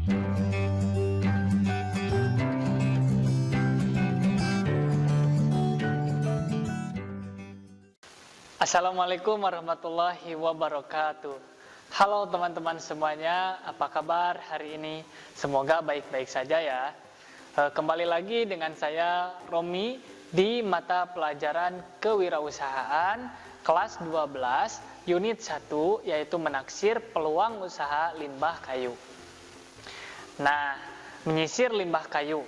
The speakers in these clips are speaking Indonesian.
Assalamualaikum warahmatullahi wabarakatuh. Halo teman-teman semuanya, apa kabar hari ini? Semoga baik-baik saja ya. Kembali lagi dengan saya Romi di mata pelajaran kewirausahaan kelas 12 unit 1, yaitu menaksir peluang usaha limbah kayu. Nah, menyisir limbah kayu.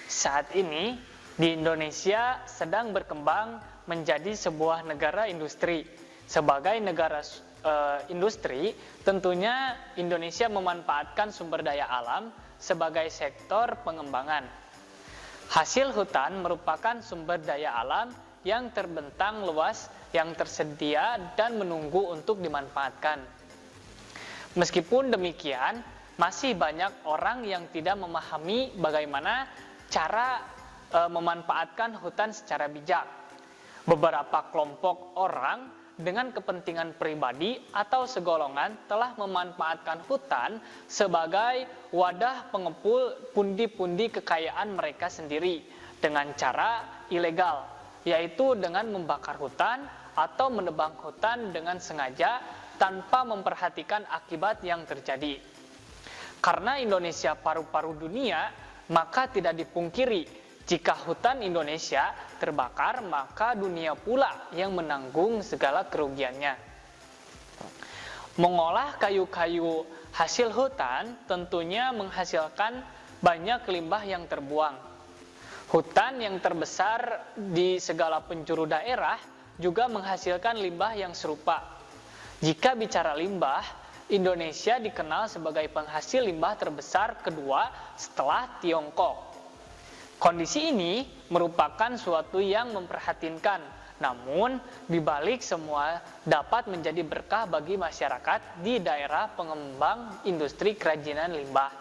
Saat ini di Indonesia sedang berkembang menjadi sebuah negara industri. Sebagai negara industri, tentunya Indonesia memanfaatkan sumber daya alam sebagai sektor pengembangan. Hasil hutan merupakan sumber daya alam yang terbentang luas, yang tersedia dan menunggu untuk dimanfaatkan. Meskipun demikian, masih banyak orang yang tidak memahami bagaimana cara memanfaatkan hutan secara bijak. Beberapa kelompok orang dengan kepentingan pribadi atau segolongan telah memanfaatkan hutan sebagai wadah pengepul pundi-pundi kekayaan mereka sendiri dengan cara ilegal, yaitu dengan membakar hutan atau menebang hutan dengan sengaja tanpa memperhatikan akibat yang terjadi. Karena Indonesia paru-paru dunia, maka tidak dipungkiri jika hutan Indonesia terbakar, maka dunia pula yang menanggung segala kerugiannya. Mengolah kayu-kayu hasil hutan tentunya menghasilkan banyak limbah yang terbuang. Hutan yang terbesar di segala penjuru daerah juga menghasilkan limbah yang serupa. Jika bicara limbah, Indonesia dikenal sebagai penghasil limbah terbesar kedua setelah Tiongkok. Kondisi ini merupakan suatu yang memprihatinkan, namun dibalik semua dapat menjadi berkah bagi masyarakat di daerah pengembang industri kerajinan limbah.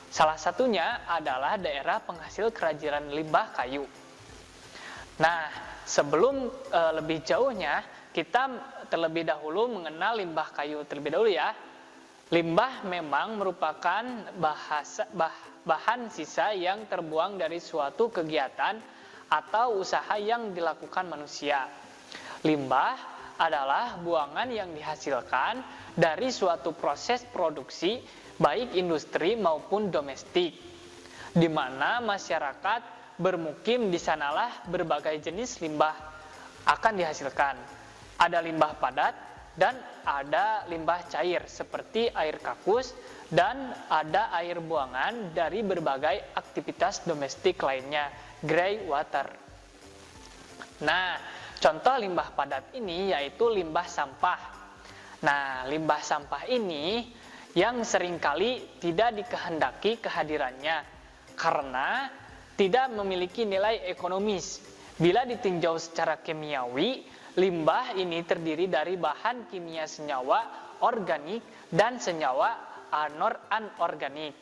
Salah satunya adalah daerah penghasil kerajinan limbah kayu. Nah, sebelum lebih jauhnya, kita terlebih dahulu mengenal limbah kayu terlebih dahulu ya. Limbah memang merupakan bahan sisa yang terbuang dari suatu kegiatan atau usaha yang dilakukan manusia. Limbah adalah buangan yang dihasilkan dari suatu proses produksi, baik industri maupun domestik, di mana masyarakat bermukim di sanalah berbagai jenis limbah akan dihasilkan. Ada limbah padat dan ada limbah cair seperti air kakus, dan ada air buangan dari berbagai aktivitas domestik lainnya, grey water. Nah, contoh limbah padat ini yaitu limbah sampah. Nah, limbah sampah ini yang seringkali tidak dikehendaki kehadirannya karena tidak memiliki nilai ekonomis. Bila ditinjau secara kimiawi, limbah ini terdiri dari bahan kimia senyawa organik dan senyawa anorganik.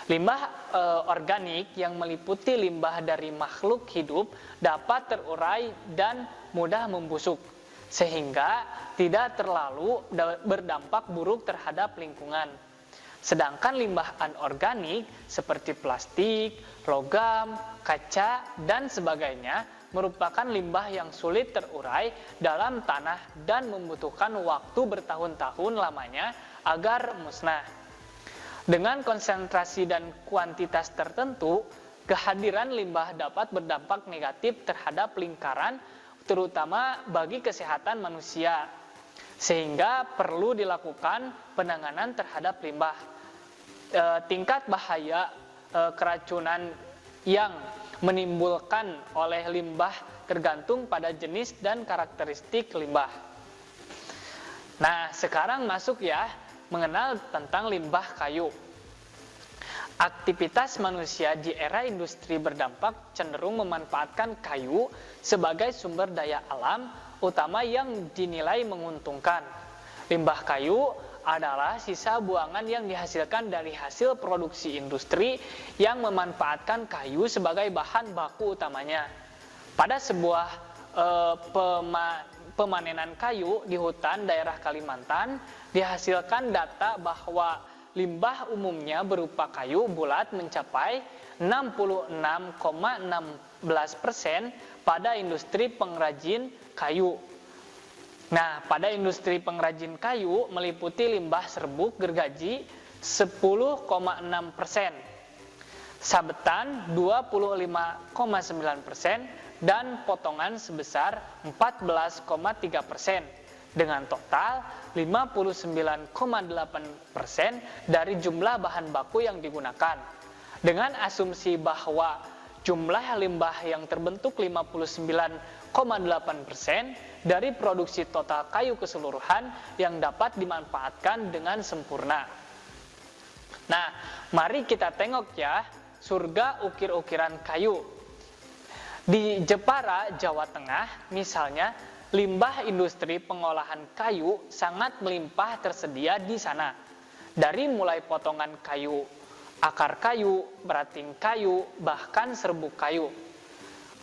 Limbah organik yang meliputi limbah dari makhluk hidup dapat terurai dan mudah membusuk, sehingga tidak terlalu berdampak buruk terhadap lingkungan. Sedangkan limbah anorganik seperti plastik, logam, kaca, dan sebagainya merupakan limbah yang sulit terurai dalam tanah dan membutuhkan waktu bertahun-tahun lamanya agar musnah. Dengan konsentrasi dan kuantitas tertentu, kehadiran limbah dapat berdampak negatif terhadap lingkaran, terutama bagi kesehatan manusia, sehingga perlu dilakukan penanganan terhadap limbah. Tingkat bahaya keracunan yang menimbulkan oleh limbah tergantung pada jenis dan karakteristik limbah. Nah, sekarang masuk ya, mengenal tentang limbah kayu. Aktivitas manusia di era industri berdampak cenderung memanfaatkan kayu sebagai sumber daya alam utama yang dinilai menguntungkan. Limbah kayu adalah sisa buangan yang dihasilkan dari hasil produksi industri yang memanfaatkan kayu sebagai bahan baku utamanya. Pada sebuah pemanenan kayu di hutan daerah Kalimantan, dihasilkan data bahwa limbah umumnya berupa kayu bulat mencapai 66,16% pada industri pengrajin kayu. Nah, pada industri pengrajin kayu meliputi limbah serbuk gergaji 10,6%, sabetan 25,9%, dan potongan sebesar 14,3%, dengan total 59,8% dari jumlah bahan baku yang digunakan. Dengan asumsi bahwa jumlah limbah yang terbentuk 59,8% dari produksi total kayu keseluruhan yang dapat dimanfaatkan dengan sempurna. Nah, mari kita tengok ya, surga ukir-ukiran kayu. Di Jepara, Jawa Tengah, misalnya, limbah industri pengolahan kayu sangat melimpah tersedia di sana. Dari mulai potongan kayu, akar kayu, berating kayu, bahkan serbuk kayu.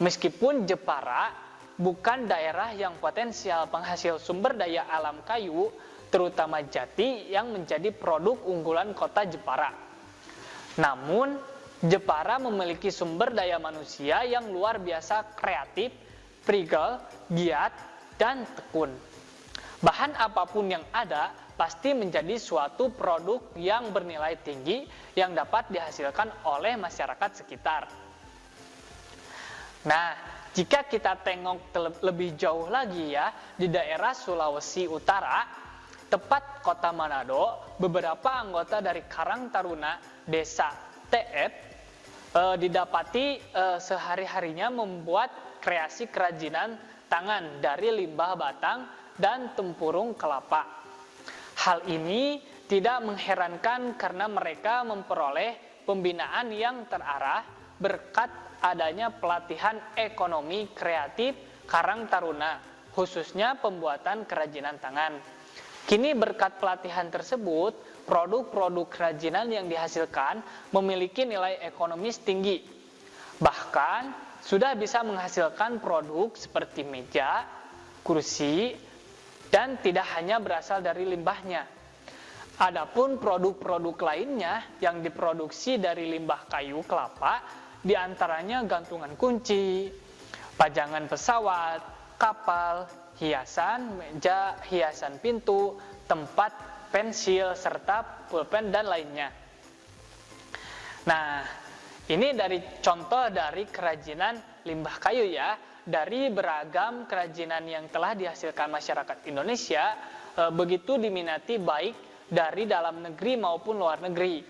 Meskipun Jepara bukan daerah yang potensial penghasil sumber daya alam kayu, terutama jati yang menjadi produk unggulan kota Jepara. Namun, Jepara memiliki sumber daya manusia yang luar biasa kreatif, prigel, giat, dan tekun. Bahan apapun yang ada pasti menjadi suatu produk yang bernilai tinggi yang dapat dihasilkan oleh masyarakat sekitar. Nah, jika kita tengok lebih jauh lagi ya, di daerah Sulawesi Utara, tepat kota Manado, beberapa anggota dari Karang Taruna Desa TF didapati sehari-harinya membuat kreasi kerajinan tangan dari limbah batang dan tempurung kelapa. Hal ini tidak mengherankan karena mereka memperoleh pembinaan yang terarah berkat adanya pelatihan ekonomi kreatif Karang Taruna, khususnya pembuatan kerajinan tangan. Kini berkat pelatihan tersebut, produk-produk kerajinan yang dihasilkan memiliki nilai ekonomis tinggi. Bahkan, sudah bisa menghasilkan produk seperti meja, kursi, dan tidak hanya berasal dari limbahnya. Adapun produk-produk lainnya yang diproduksi dari limbah kayu kelapa, diantaranya gantungan kunci, pajangan pesawat, kapal, hiasan meja, hiasan pintu, tempat pensil, serta pulpen dan lainnya. Nah, ini dari contoh dari kerajinan limbah kayu ya. Dari beragam kerajinan yang telah dihasilkan masyarakat Indonesia, begitu diminati baik dari dalam negeri maupun luar negeri.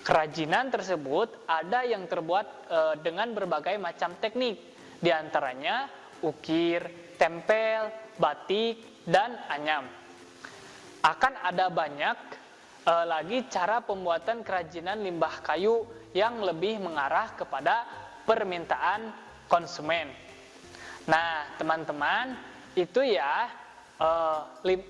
Kerajinan tersebut ada yang terbuat dengan berbagai macam teknik, diantaranya ukir, tempel, batik, dan anyam. Akan ada banyak lagi cara pembuatan kerajinan limbah kayu yang lebih mengarah kepada permintaan konsumen. Nah, teman-teman, itu ya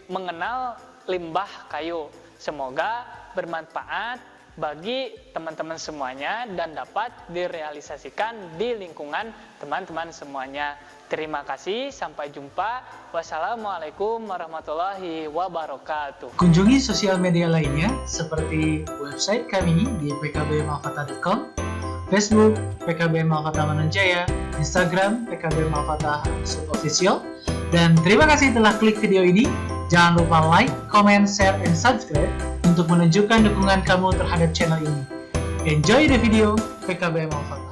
mengenal limbah kayu. Semoga bermanfaat bagi teman-teman semuanya dan dapat direalisasikan di lingkungan teman-teman semuanya. Terima kasih, sampai jumpa. Wassalamualaikum warahmatullahi wabarakatuh. Kunjungi sosial media lainnya seperti website kami di pkbmalfata.com, Facebook PKB Malfata Manunjaya, Instagram PKB Malfata Official. Dan terima kasih telah klik video ini. Jangan lupa like, comment, share, and subscribe untuk menunjukkan dukungan kamu terhadap channel ini. Enjoy the video, PKB Malfata.